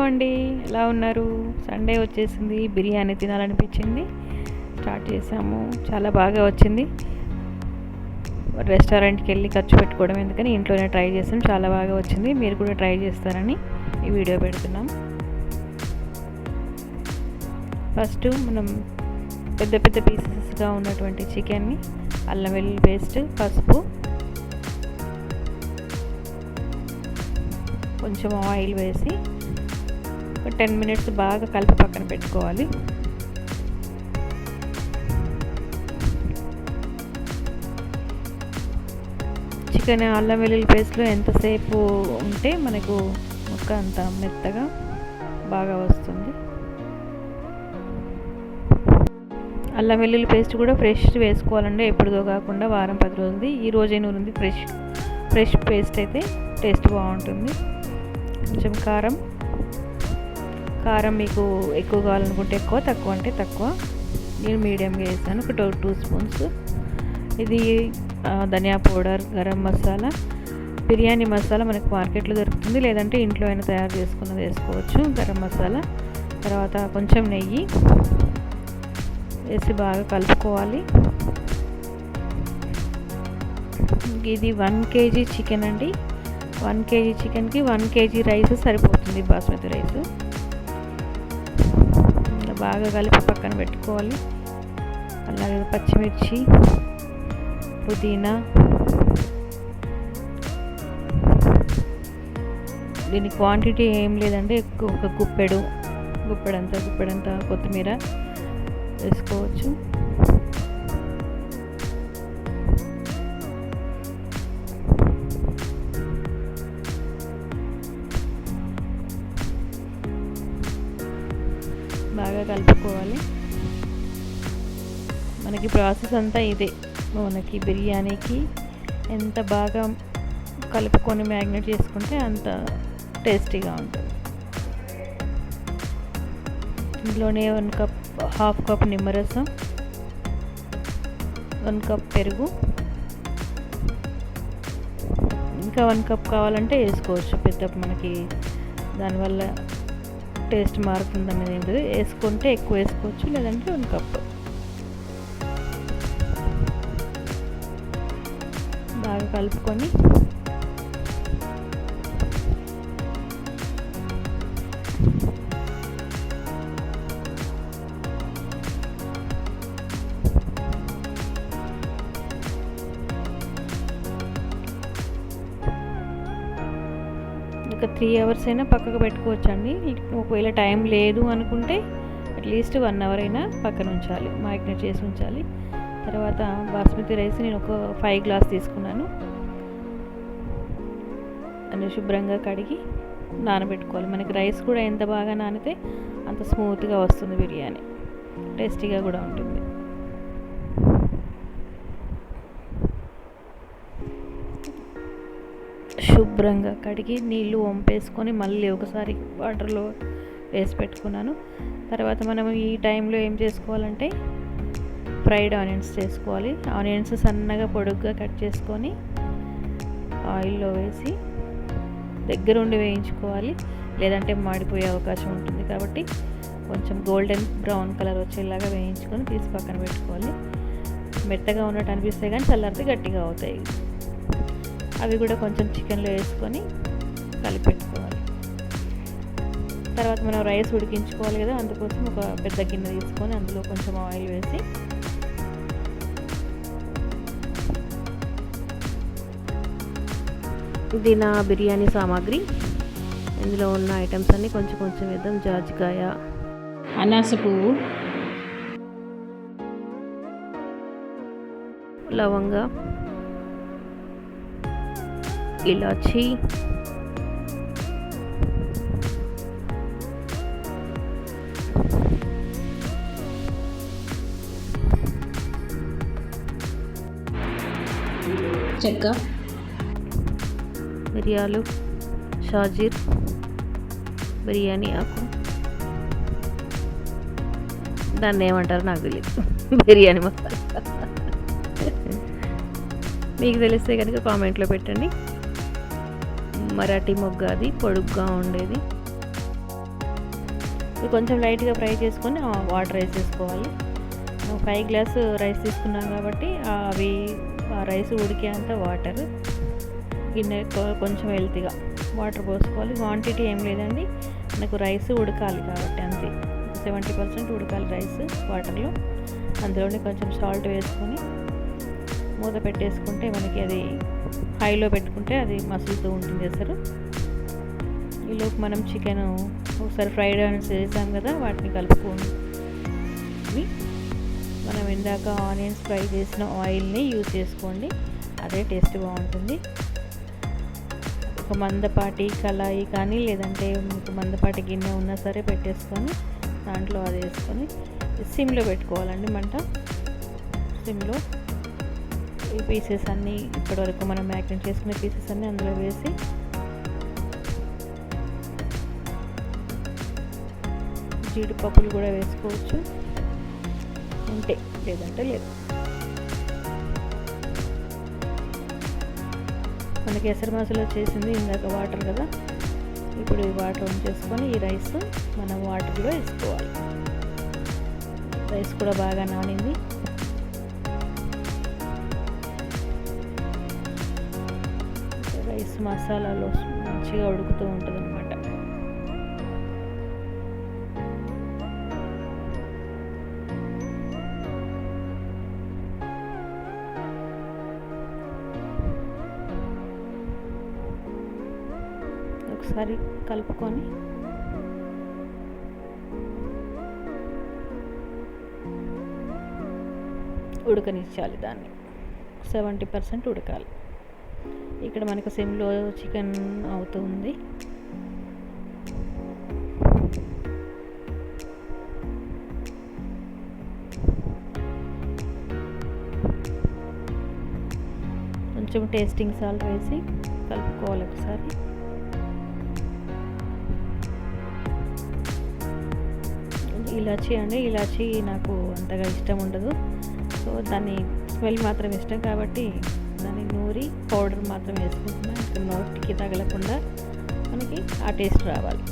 అండి, ఎలా ఉన్నారు? సండే వచ్చేసింది, బిర్యానీ తినాలనిపించింది, స్టార్ట్ చేసాము. చాలా బాగా వచ్చింది. రెస్టారెంట్కి వెళ్ళి ఖర్చు పెట్టుకోవడం ఎందుకని ఇంట్లోనే ట్రై చేసాం. చాలా బాగా వచ్చింది. మీరు కూడా ట్రై చేస్తారని ఈ వీడియో పెడుతున్నాం. ఫస్ట్ మనం పెద్ద పెద్ద పీసెస్గా ఉన్నటువంటి చికెన్ని అల్లం వెల్లుల్లి పేస్ట్, పసుపు, కొంచెం ఆయిల్ వేసి ఒక 10 మినిట్స్ బాగా కలిపి పక్కన పెట్టుకోవాలి. చికెన్ అల్లం వెల్లుల్లి పేస్ట్లో ఎంతసేపు ఉంటే మనకు ముక్క అంత మెత్తగా బాగా వస్తుంది. అల్లం వెల్లుల్లి పేస్ట్ కూడా ఫ్రెష్ వేసుకోవాలండి, ఎప్పుడుదో కాకుండా వారం 10 రోజులది. ఈ రోజే నూరింది ఫ్రెష్ పేస్ట్ అయితే టేస్ట్ బాగుంటుంది. కొంచెం కారం మీకు ఎక్కువ కావాలనుకుంటే ఎక్కువ, తక్కువ అంటే తక్కువ. నేను మీడియంగా వేసాను, ఒక 2 స్పూన్స్. ఇది ధనియా పౌడర్, గరం మసాలా, బిర్యానీ మసాలా మనకు మార్కెట్లో దొరుకుతుంది, లేదంటే ఇంట్లో అయినా తయారు చేసుకున్నది వేసుకోవచ్చు. గరం మసాలా, తర్వాత కొంచెం నెయ్యి వేసి బాగా కలుపుకోవాలి. ఇది 1 కేజీ చికెన్ అండి. 1 కేజీ చికెన్కి 1 కేజీ రైస్ సరిపోతుంది, బాస్మతి రైస్. బాగా కలిపి పక్కన పెట్టుకోవాలి. అలాగే పచ్చిమిర్చి, పుదీనా, దీని క్వాంటిటీ ఏం లేదండి, ఒక గుప్పెడంతా కొత్తిమీర వేసుకోవచ్చు. బాగా కలుపుకోవాలి. మనకి ప్రాసెస్ అంతా ఇదే. మనకి బిర్యానీకి ఎంత బాగా కలుపుకొని మ్యాగ్నేట్ చేసుకుంటే అంత టేస్టీగా ఉంటుంది. ఇందులోనే 1 కప్ నిమ్మరసం, 1 కప్ పెరుగు, ఇంకా 1 కప్ కావాలంటే వేసుకోవచ్చు. పెద్ద మనకి దానివల్ల టేస్ట్ మారుతుంది అనేది ఏం లేదు. వేసుకుంటే ఎక్కువ వేసుకోవచ్చు, లేదంటే 1 కప్. బాగా కలుపుకొని ఒక 3 అవర్స్ అయినా పక్కకు పెట్టుకోవచ్చు అండి. ఒకవేళ టైం లేదు అనుకుంటే అట్లీస్ట్ 1 అవర్ అయినా పక్కన ఉంచాలి, మ్యాగ్నేట్ చేసి ఉంచాలి. తర్వాత బాస్మతి రైస్ నేను ఒక 5 గ్లాస్ తీసుకున్నాను. అని శుభ్రంగా కడిగి నానబెట్టుకోవాలి. మనకి రైస్ కూడా ఎంత బాగా నానితే అంత స్మూత్గా వస్తుంది బిర్యానీ, టేస్టీగా కూడా ఉంటుంది. శుభ్రంగా కడిగి నీళ్ళు వంపేసుకొని మళ్ళీ ఒకసారి వాటర్లో వేసి పెట్టుకున్నాను. తర్వాత మనం ఈ టైంలో ఏం చేసుకోవాలంటే ఫ్రైడ్ ఆనియన్స్ చేసుకోవాలి. ఆనియన్స్ సన్నగా పొడుగ్గా కట్ చేసుకొని ఆయిల్లో వేసి దగ్గరుండి వేయించుకోవాలి, లేదంటే మాడిపోయే అవకాశం ఉంటుంది. కాబట్టి కొంచెం గోల్డెన్ బ్రౌన్ కలర్ వచ్చేలాగా వేయించుకొని తీసి పక్కన పెట్టుకోవాలి. మెత్తగా ఉన్నట్టు అనిపిస్తాయి కానీ చల్లారితే గట్టిగా అవుతాయి. అవి కూడా కొంచెం చికెన్లో వేసుకొని కలిపెట్టుకోవాలి. తర్వాత మనం రైస్ ఉడికించుకోవాలి కదా, అందుకోసం ఒక పెద్ద గిన్నె తీసుకొని అందులో కొంచెం ఆయిల్ వేసి ఇది నా బిర్యానీ సామాగ్రి. ఇందులో ఉన్న ఐటమ్స్ అన్నీ కొంచెం వేద్దాం. జాజికాయ, అనాస పువ్వు, లవంగా, ఇలాచి, చెక్క, మిరియాలు, షాజీర్, బిర్యానీ ఆకు, దాన్ని ఏమంటారు నాకు తెలియదు, బిర్యానీ మసాలా. మీకు తెలిస్తే కనుక కామెంట్లో పెట్టండి. మరాఠీ మొగ్గ, అది పొడుగ్గా ఉండేది. ఇవి కొంచెం లైట్గా ఫ్రై చేసుకొని వాటర్ వేసేసుకోవాలి. 5 గ్లాసు రైస్ తీసుకున్నాం కాబట్టి అవి ఆ రైస్ ఉడికేంత వాటర్ గిన్నె కొంచెం హెల్తీగా వాటర్ పోసుకోవాలి. క్వాంటిటీ ఏం లేదండి, మనకు రైస్ ఉడకాలి కాబట్టి అంతే. 70% ఉడకాలి రైస్ వాటర్లో. అందులోనే కొంచెం సాల్ట్ వేసుకొని మూత పెట్టేసుకుంటే మనకి అది హైలో పెట్టుకుంటే అది మసులుతూ ఉంటుంది అసలు. ఈలోపు మనం చికెన్ ఒకసారి ఫ్రైడ్ ఆనియన్స్ చేసాం కదా, వాటిని కలుపుకొని మనం ఇందాక ఆనియన్స్ ఫ్రై చేసిన ఆయిల్ని యూజ్ చేసుకోండి, అదే టేస్ట్ బాగుంటుంది. ఒక మందపాటి కళాయి కానీ లేదంటే మీకు మందపాటి గిన్నె ఉన్నా సరే పెట్టేసుకొని దాంట్లో అది వేసుకొని సిమ్లో పెట్టుకోవాలండి మంట. సిమ్లో ఈ పీసెస్ అన్నీ ఇప్పటివరకు మనం మ్యాగ్నేట్ చేసుకునే పీసెస్ అన్నీ అందులో వేసి జీడిపప్పులు కూడా వేసుకోవచ్చు ఉంటే, లేదంటే లేదు. మనకి ఎసరు మసాలా చేసింది ఇందాక వాటర్ కదా, ఇప్పుడు ఈ వాటర్ ఉంచేసుకొని ఈ రైస్ మనం వాటర్లో వేసుకోవాలి. రైస్ కూడా బాగా నానింది. రైస్ మసాలాలో మంచిగా ఉడుకుతూ ఉంటుంది అన్నమాట. ఒకసారి కలుపుకొని ఉడకనిచ్చాలి. దాన్ని 70% ఉడకాలి. ఇక్కడ మనకు సిమ్లో చికెన్ అవుతుంది. కొంచెం టేస్టింగ్ సాల్ట్ వేసి కలుపుకోవాలి ఒకసారి. ఇలాచీ అండి, ఇలాచీ నాకు అంతగా ఇష్టం ఉండదు, సో దాన్ని స్మెల్ మాత్రం ఇష్టం కాబట్టి దాన్ని నూరి పౌడర్ మాత్రం వేసుకుంటున్నాను. ఇక్కడ నోటికి తగలకుండా మనకి ఆ టేస్ట్ రావాలి.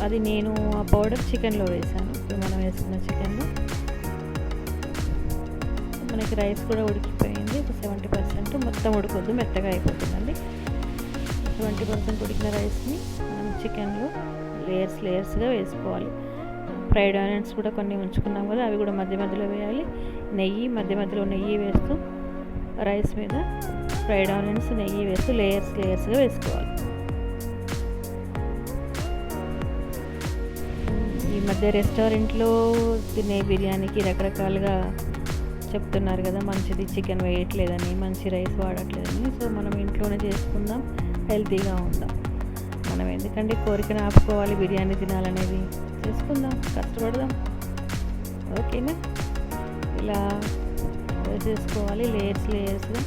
అది నేను ఆ పౌడర్ చికెన్లో వేసాను. ఇప్పుడు మనం వేసుకున్న చికెన్లో మనకి రైస్ కూడా ఉడికిపోయింది. ఒక 70%, మొత్తం ఉడకొద్దు, మెత్తగా అయిపోతుందండి. 70% ఉడికిన రైస్ని మనం చికెన్లో లేయర్స్గా వేసుకోవాలి. ఫ్రైడ్ ఆనియన్స్ కూడా కొన్ని ఉంచుకున్నాం కదా, అవి కూడా మధ్య మధ్యలో వేయాలి. నెయ్యి మధ్య మధ్యలో నెయ్యి వేస్తూ రైస్ మీద ఫ్రైడ్ ఆనియన్స్ నెయ్యి వేస్తూ లేయర్స్గా వేసుకోవాలి. ఈ మధ్య రెస్టారెంట్లో తినే బిర్యానీకి రకరకాలుగా చెప్తున్నారు కదా, మంచిది చికెన్ వేయట్లేదని, మంచి రైస్ వాడట్లేదని. సో మనం ఇంట్లోనే చేసుకుందాం, హెల్తీగా ఉందాం. మనం ఎందుకంటే కోరికను ఆపుకోవాలి, బిర్యానీ తినాలనేది. చేసుకుందాం, కష్టపడదాం. ఓకేనా? ఇలా వేసేసుకోవాలి లేయర్స్గా.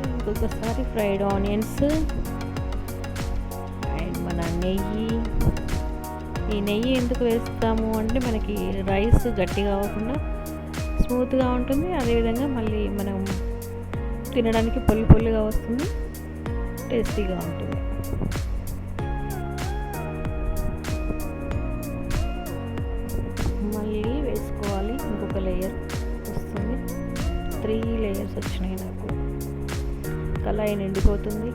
ఇంకొకసారి ఫ్రైడ్ ఆనియన్స్ అండ్ మన నెయ్యి. ఈ నెయ్యి ఎందుకు వేస్తాము అంటే మనకి రైస్ గట్టిగా అవ్వకుండా స్మూత్గా ఉంటుంది. అదేవిధంగా మళ్ళీ మనం తినడానికి పొల్లిగా వస్తుంది, టేస్టీగా ఉంటుంది. మళ్ళీ వేసుకోవాలి, ఇంకొక లేయర్ వస్తుంది. 3 లేయర్స్ వచ్చినాయి నాకు. కళాయి నిండిపోతుంది,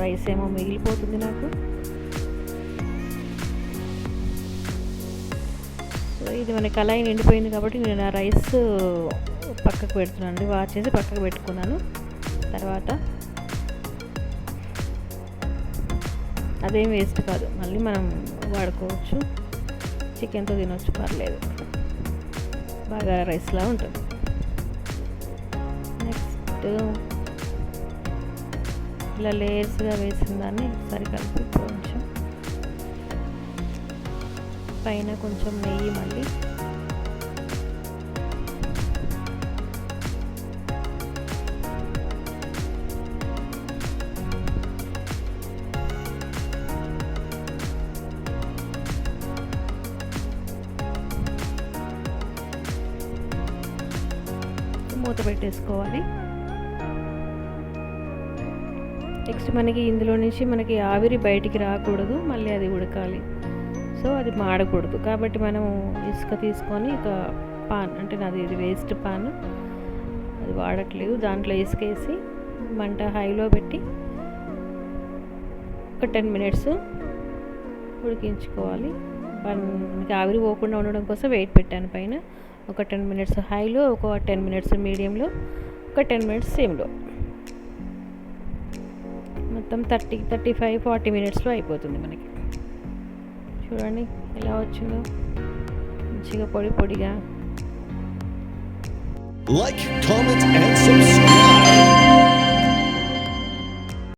రైస్ ఏమో మిగిలిపోతుంది నాకు. సో ఇది మన కళాయి నిండిపోయింది కాబట్టి నేను ఆ రైస్ పక్కకు పెడుతున్నాను, వాష్ చేసి పక్కకు పెట్టుకున్నాను. తర్వాత అదేం వేస్ట్ కాదు, మళ్ళీ మనం వాడుకోవచ్చు, చికెన్తో తినవచ్చు, పర్లేదు, బాగా రైస్లా ఉంటుంది. నెక్స్ట్ ఇలా లేయర్స్గా వేసిన దాన్ని ఒకసారి కలిపి కొంచెం పైన కొంచెం నెయ్యి మళ్ళీ మూత పెట్టేసుకోవాలి. నెక్స్ట్ మనకి ఇందులో నుంచి మనకి ఆవిరి బయటికి రాకూడదు, మళ్ళీ అది ఉడకాలి. సో అది మాడకూడదు కాబట్టి మనం ఇసుక తీసుకొని ఒక పాన్, అంటే నాది ఇది వేస్ట్ పాన్, అది వాడట్లేదు, దాంట్లో ఇసుక వేసి మంట హైలో పెట్టి ఒక 10 మినిట్స్ ఉడికించుకోవాలి. మనకి ఆవిరి పోకుండా ఉండడం కోసం వెయిట్ పెట్టాను పైన. ఒక 10 మినిట్స్ హైలో, ఒక 10 మినిట్స్ మీడియంలో, ఒక 10 మినిట్స్ సిమ్లో, మొత్తం 35-40 మినిట్స్లో అయిపోతుంది మనకి. చూడండి ఎలా వచ్చిందో, మంచిగా పొడి పొడిగా. Like, comment, and subscribe.